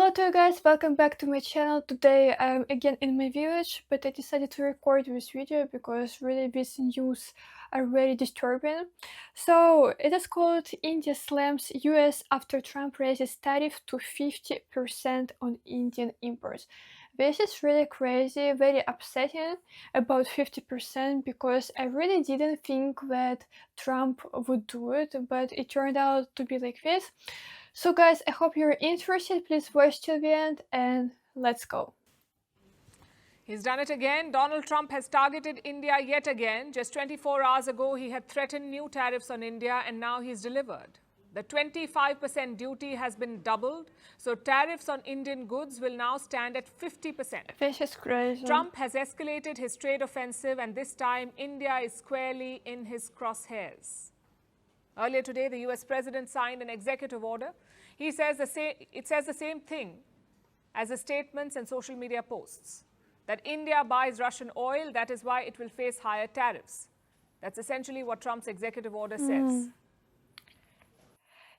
Hello to you guys, welcome back to my channel. Today I'm again in my village, but I decided to record this video because really these news are very disturbing. So it is called India slams US after Trump raises tariff to 50% on Indian imports. This is really crazy, very upsetting about 50% because I really didn't think that Trump would do it, but it turned out to be like this. So guys, I hope you're interested. Please watch till the end and let's go. He's done it again. Donald Trump has targeted India yet again. Just 24 hours ago, he had threatened new tariffs on India, and now he's delivered. The 25% duty has been doubled, so tariffs on Indian goods will now stand at 50%. This is crazy. Trump has escalated his trade offensive, and this time India is squarely in his crosshairs. Earlier today, the US president signed an executive order. It says the same thing as the statements and social media posts, that India buys Russian oil, that is why it will face higher tariffs. That's essentially what Trump's executive order says.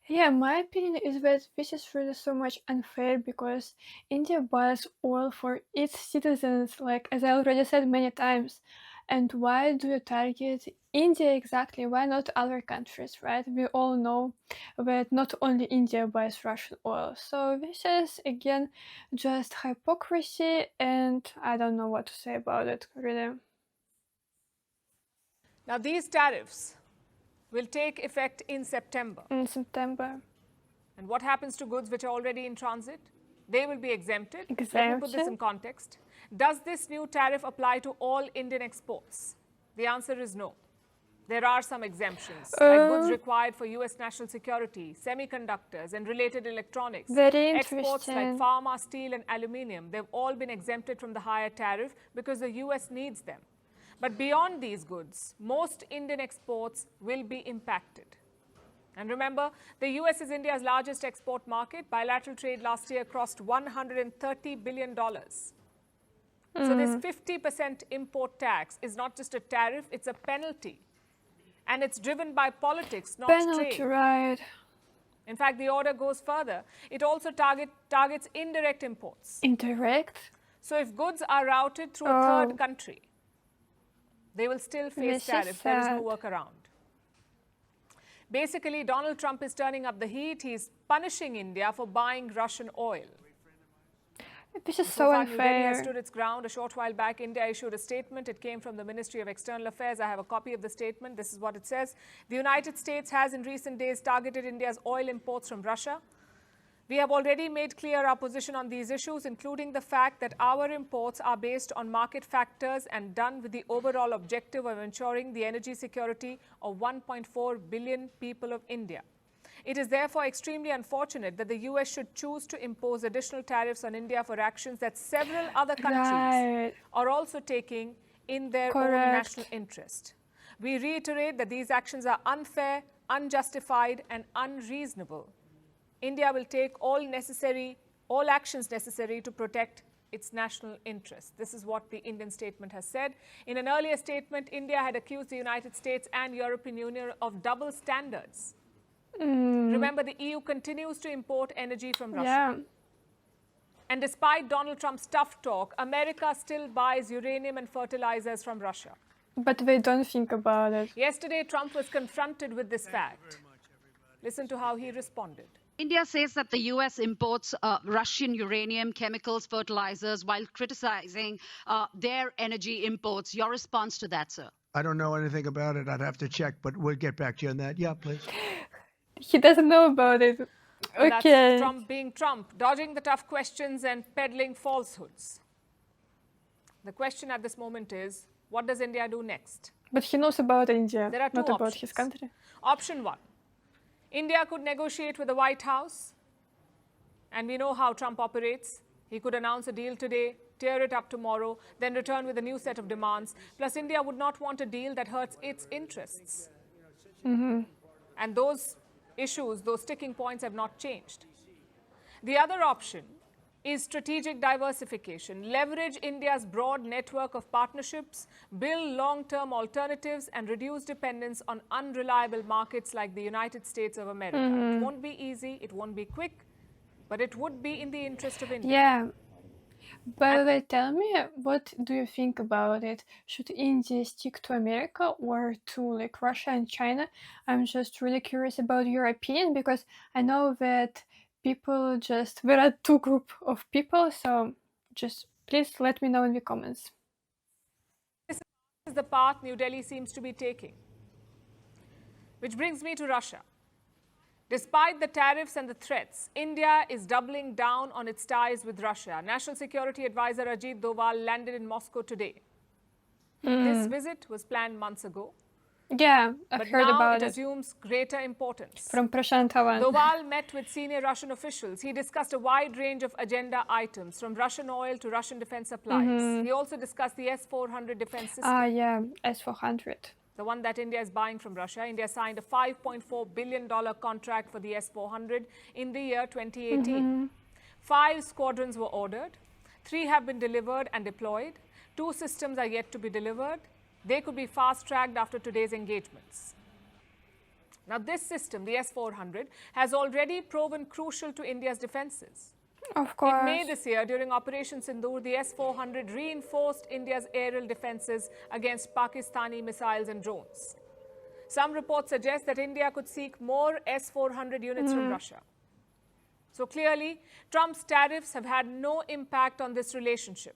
Yeah, my opinion is that this is really so much unfair because India buys oil for its citizens, like as I already said many times. And why do you target India exactly? Why not other countries, right? We all know that not only India buys Russian oil. So this is again just hypocrisy, and I don't know what to say about it, really. Now, these tariffs will take effect in September. In September. And what happens to goods which are already in transit? They will be exempted. Let me put this in context. Does this new tariff apply to all Indian exports? The answer is no. There are some exemptions, like goods required for US national security, semiconductors and related electronics. Very Exports like pharma, steel and aluminium, they've all been exempted from the higher tariff because the US needs them. But beyond these goods, most Indian exports will be impacted. And remember, the US is India's largest export market. Bilateral trade last year crossed $130 billion. So this 50% import tax is not just a tariff, it's a penalty. And it's driven by politics, not trade. Right. In fact, the order goes further. It also targets indirect imports. Indirect? So if goods are routed through a third country, they will still face tariffs. There is no workaround. Basically, Donald Trump is turning up the heat. He's punishing India for buying Russian oil. This is so unfair. New Delhi has stood its ground. A short while back, India issued a statement. It came from the Ministry of External Affairs. I have a copy of the statement. This is what it says. The United States has in recent days targeted India's oil imports from Russia. We have already made clear our position on these issues, including the fact that our imports are based on market factors and done with the overall objective of ensuring the energy security of 1.4 billion people of India. It is therefore extremely unfortunate that the US should choose to impose additional tariffs on India for actions that several other countries are also taking in their own national interest. We reiterate that these actions are unfair, unjustified, and unreasonable. India will take all actions necessary to protect its national interests. This is what the Indian statement has said. In an earlier statement, India had accused the United States and European Union of double standards. Remember, the EU continues to import energy from Russia. And despite Donald Trump's tough talk, America still buys uranium and fertilizers from Russia. But they don't think about it. Yesterday, Trump was confronted with this fact. Listen to how he responded. India says that the US imports Russian uranium, chemicals, fertilizers, while criticizing their energy imports. Your response to that, sir? I don't know anything about it. I'd have to check, but we'll get back to you on that. Yeah, please. He doesn't know about it. Okay. That's Trump being Trump, dodging the tough questions and peddling falsehoods. The question at this moment is, what does India do next? But he knows about India, there are two not options. About his country. Option one, India could negotiate with the White House, and we know how Trump operates. He could announce a deal today, tear it up tomorrow, then return with a new set of demands. Plus, India would not want a deal that hurts its interests. And those issues, those sticking points have not changed. The other option is strategic diversification. Leverage India's broad network of partnerships, build long-term alternatives, and reduce dependence on unreliable markets like the United States of America. It won't be easy, it won't be quick, but it would be in the interest of India. Yeah. By the way, tell me, what do you think about it? Should India stick to America or to like Russia and China? I'm just really curious about your opinion because I know that there are two group of people, so just please let me know in the comments. This is the path New Delhi seems to be taking. Which brings me to Russia. Despite the tariffs and the threats, India is doubling down on its ties with Russia. National Security Advisor Ajit Doval landed in Moscow today. This visit was planned months ago. Yeah, I've heard now about it it assumes greater importance. from Prashant Dhawan. Doval met with senior Russian officials. He discussed a wide range of agenda items, from Russian oil to Russian defense supplies. He also discussed the S-400 defense system. Yeah, S-400. The one that India is buying from Russia. India signed a $5.4 billion contract for the S-400 in the year 2018. 5 squadrons were ordered. 3 have been delivered and deployed. 2 systems are yet to be delivered. They could be fast-tracked after today's engagements. Now, this system, the S-400, has already proven crucial to India's defenses. Of course. In May this year, during Operation Sindoor, the S-400 reinforced India's aerial defenses against Pakistani missiles and drones. Some reports suggest that India could seek more S-400 units from Russia. So clearly, Trump's tariffs have had no impact on this relationship.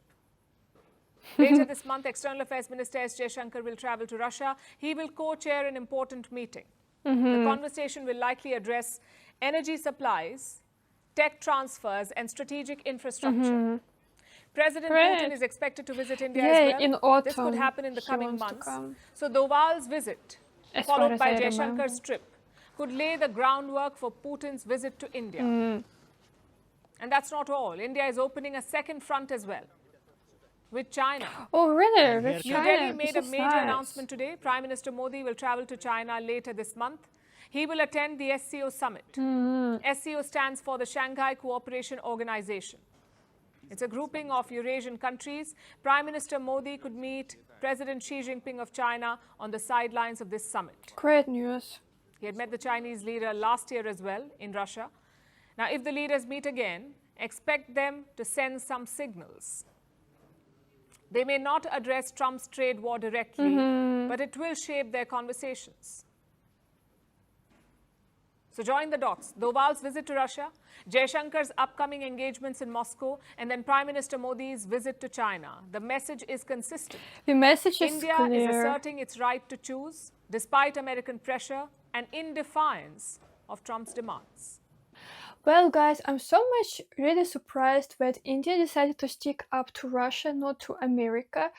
Later this month, External Affairs Minister S. Jaishankar will travel to Russia. He will co-chair an important meeting. The conversation will likely address energy supplies, tech transfers, and strategic infrastructure. President Putin is expected to visit India as well. In autumn, this could happen in the coming months. Come. So Doval's visit, As followed as by I Jaishankar's trip, could lay the groundwork for Putin's visit to India. And that's not all. India is opening a second front as well, with China. Oh, really? With New China? Delhi made a This is major nice. announcement today. Prime Minister Modi will travel to China later this month. He will attend the SCO summit. SCO stands for the Shanghai Cooperation Organization. It's a grouping of Eurasian countries. Prime Minister Modi could meet President Xi Jinping of China on the sidelines of this summit. Great news. He had met the Chinese leader last year as well in Russia. Now, if the leaders meet again, expect them to send some signals. They may not address Trump's trade war directly, but it will shape their conversations. So join the dots. Doval's visit to Russia, Jaishankar's upcoming engagements in Moscow, and then Prime Minister Modi's visit to China. The message is consistent. The message is India clear. is asserting its right to choose, despite American pressure and in defiance of Trump's demands. Well, guys, I'm so much really surprised that India decided to stick up to Russia, not to America,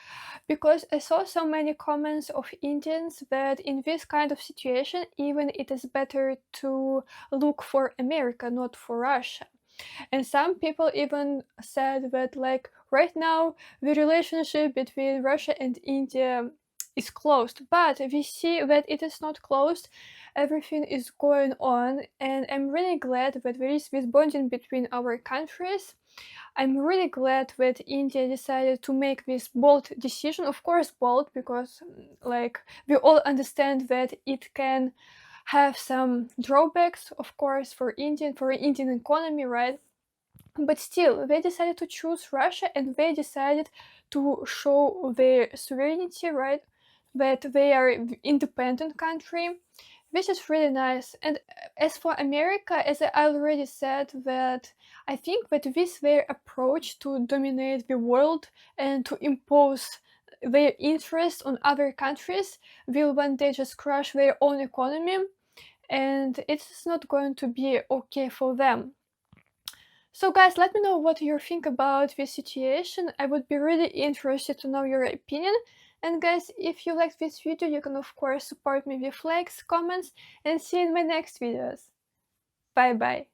because I saw so many comments of Indians that in this kind of situation, even it is better to look for America, not for Russia. And some people even said that, like, right now, the relationship between Russia and India is closed, but we see that it is not closed. Everything is going on, and I'm really glad that there is this bonding between our countries. I'm really glad that India decided to make this bold decision. Of course, bold, because like we all understand that it can have some drawbacks, of course, for Indian economy, right? But still, they decided to choose Russia, and they decided to show their sovereignty, right? That they are an independent country, which is really nice. And as for America, as I already said, that I think that this their approach to dominate the world and to impose their interest on other countries will one day just crush their own economy, and it's not going to be okay for them. So guys, let me know what you think about this situation. I would be really interested to know your opinion. And guys, if you liked this video, you can of course support me with likes, comments, and see you in my next videos. Bye bye.